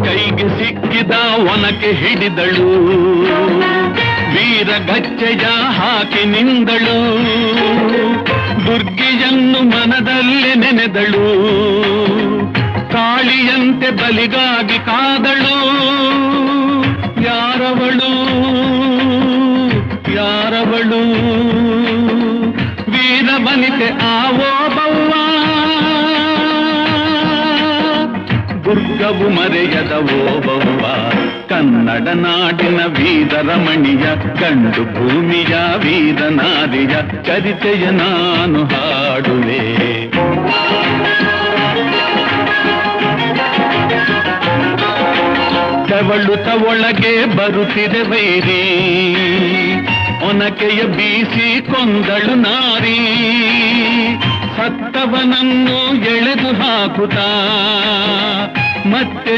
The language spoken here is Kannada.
ಕೈಗೆ ಸಿಕ್ಕಿದ ಒನಕೆ ಹಿಡಿದಳು, ವೀರಗಚ್ಚೆಯ ಹಾಕಿ ನಿಂದಳು, ದುರ್ಗಿಯನ್ನು ಮನದಲ್ಲಿ ನೆನೆದಳು, ಕಾಳಿಯಂತೆ ಬಲಿಗಾಗಿ ಕಾದಳು. ಯಾರವಳು ಯಾರವಳು ವೀರವನಿತೆ ಆವೋಬವ್ವ, ದುರ್ಗವು ಮರೆಯದ ಓಬವ್ವ. ಕನ್ನಡ ನಾಡಿನ ವೀರರಮಣಿಯ, ಗಂಡು ಭೂಮಿಯ ವೀರನಾರಿಯ ಚರಿತೆಯ ನಾನು ಹಾಡುವೆ. ತೆವಳುತ ಒಳಗೆ ಬರುತ್ತಿದೆ ವೈರಿ, ಒನಕೆಯ ಬೀಸಿ ಕೊಂದಳು ನಾರಿ, ಸತ್ತವನನ್ನು ಎಳೆದು ಹಾಕುತ್ತಾ ಮತ್ತೆ